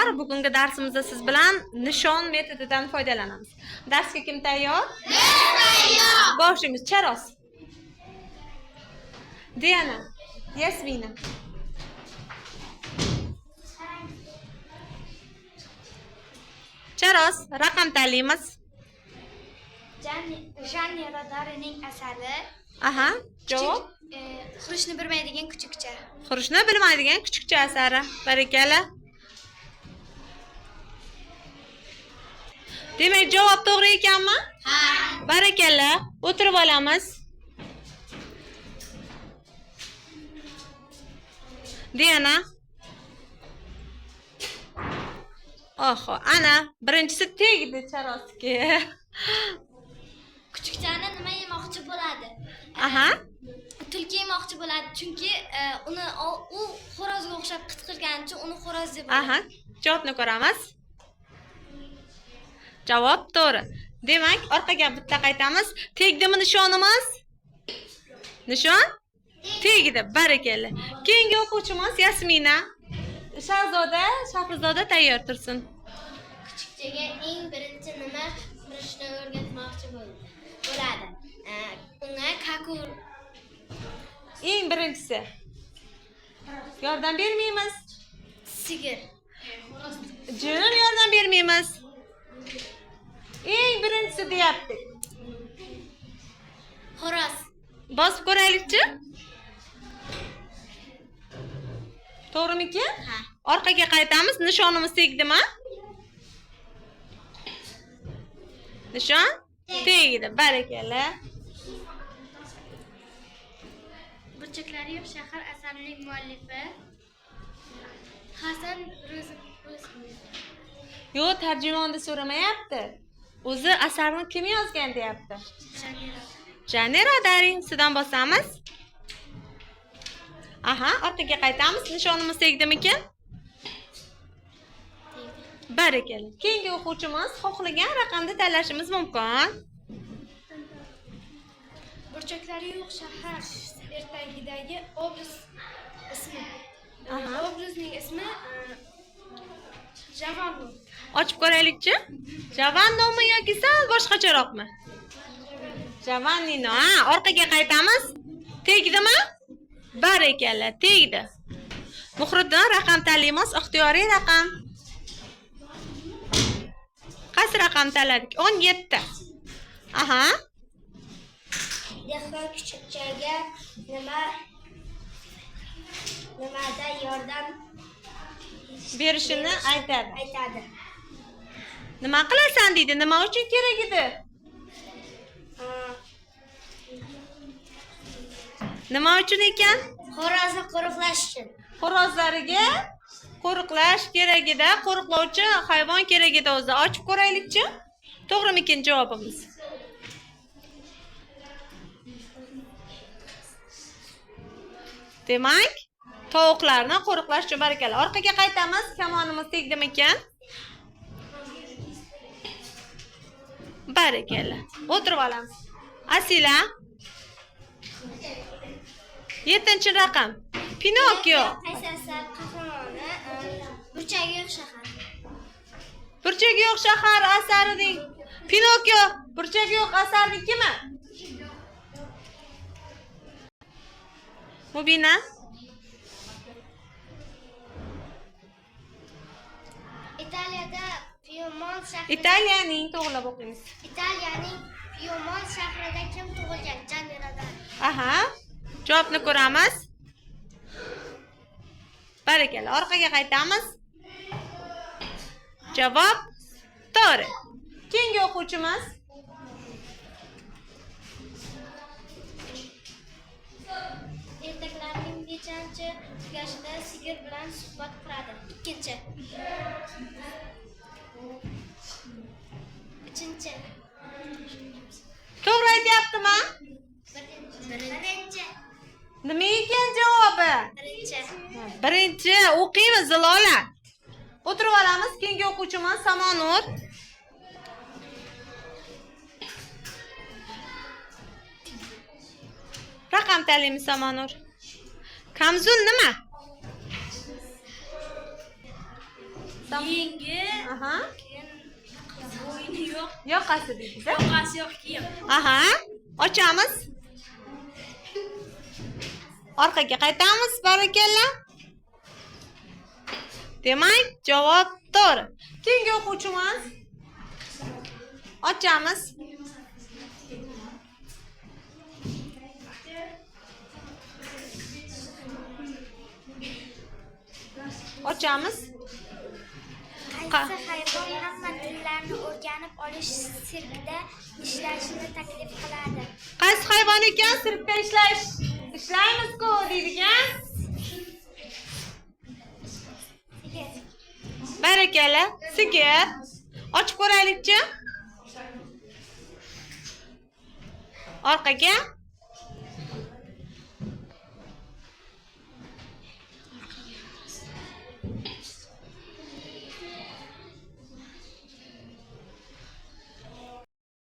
o'quvchilar, bugungi darsimizda siz bilan nishon metodidan foydalanamiz. Darsga kim tayyor? Men tayyor. Boshimiz charos. Diana, Yasmina. Charos, raqam tanlaymiz. Janni Rodarining asari. Aha, javob. Xurishni bilmaydigan kuchukcha. Xurishni bilmaydigan kuchukcha asari. Barakalla. Demak, javob to'g'ri ekanmi? Ha. Barakalla. O'tirib olamiz. Diana. Oho, ana birinchisi tegdi charosga. Kuchukchani nima yemoqchi bo'ladi? Aha. Tulki yemoqchi bo'ladi, chunki u xo'rozga o'xshab qichqirgani uchun uni xo'roz deb Aha, javobni ko'ramiz. Javob to'g'ri. Demak, orqaga bitta qaytamiz. Tegdimi nishonimiz? Nishon? Tegdi, barakalla. Keyingi o'quvchimiz Yasmina. Shahrizoda tayyor tursin. Kuchukchaga eng birinchi nima qilishni o'rgatmoqchi bo'ladi? Unga kakur. Eng birinchisi. Yordam bermaymiz. Sigir. Jinim yordam bermaymiz. Eng birinchisi deyapti. Xo'roz. Bosib ko'raylikchi? To'g'rimiki? Ha. Orqaga qaytamiz. Nishonimiz tegdimi? Nishon tegdi. Barakalla. Burchaklari yo'q shahar asarining muallifi Hasan Ro'zimov. Yo'q, tarjimonni so'ramayapti. O'zi asarni kim yozgan deyapti? Janni Rodari. Ustidan bosamiz. Aha, orqaga qaytamiz. Nishonimiz tegdimikin? Barakalla. Keyingi o'quvchimiz xohlagan raqamni tanlashimiz mumkin. Burchaklari yo'q shahar ertagidagi obraz ismi. Aha. Obrazning ismi Javanno. Ochib ko'raylikchi. Javannomi yoki sal boshqacharoqmi? Javannino. Ha, orqaga qaytamiz. Tegdimi? Barakalla, tegdi. Muhriddin raqam tanlaymiz, ixtiyoriy raqam. Qaysi raqam tanladik? 17. Aha. Dehqon kuchukchaga nimada yordam Berishini aytadi. aytadi. Nima qilasan deydi? Nima uchun kerak edi? Nima uchun ekan? Xo'rozni qo'riqlash uchun. Xo'rozlariga qo'riqlash kerak edi. Qo'riqlovchi hayvon kerak edi o'zi. Ochib ko'raylikchi. To'g'rimikin javobimiz? Demak, tovuqlarni qo'riqlash uchun barakalla. Orqaga qaytamiz. Kamonimiz tegdimikan? Barakalla. O'tirib olamiz. Asila. 7-chi raqam. Pinokio. Qaysi asar qahramoni burchagi yo'q shahar. Burchagi yo'q shahar asarining Pinokio burchagi yo'q asarining kimi? Mubina. Italiyada Piemont shahri. Italiyaning to'g'rilab o'qiymiz. Italiyaning Piemont shahrida kim tug'ilgan? Janni Rodari. Aha. Javobni ko'ramiz. Barakalla. Orqaga qaytamiz. Javob to'g'ri. Keyingi o'quvchimiz Ertaklarning nechanchi tugashida sigir bilan suhbat quradi? Ikkinchi. Uchinchi. to'g'ri aytyaptimi? Birinchi. Nima ekan javobi? Birinchi. Birinchi o'qiymiz Zilola. O'tirib olamiz. Keyingi o'quvchimiz Samonur. Raqam tanlaymiz Samonur. Kamzul nima? Yengi, Aha. bo'yni yo'q, Yoqasi deysiz. yoqasi yo'q kiyim. Aha. Ochamiz. Orqaga qaytamiz. Barakalla. Demak, javob to'g'ri. Keyingi o'quvchimiz. Ochamiz. Ochamiz. Qaysi hayvon hamma tillarni o'rganib olish sirkda ishlashni taklif qiladi? Qaysi hayvon ekan sirkda ishlaymiz-ku deydigan? Barakalla. Sigir. Ochib ko'raylikchi. Orqaga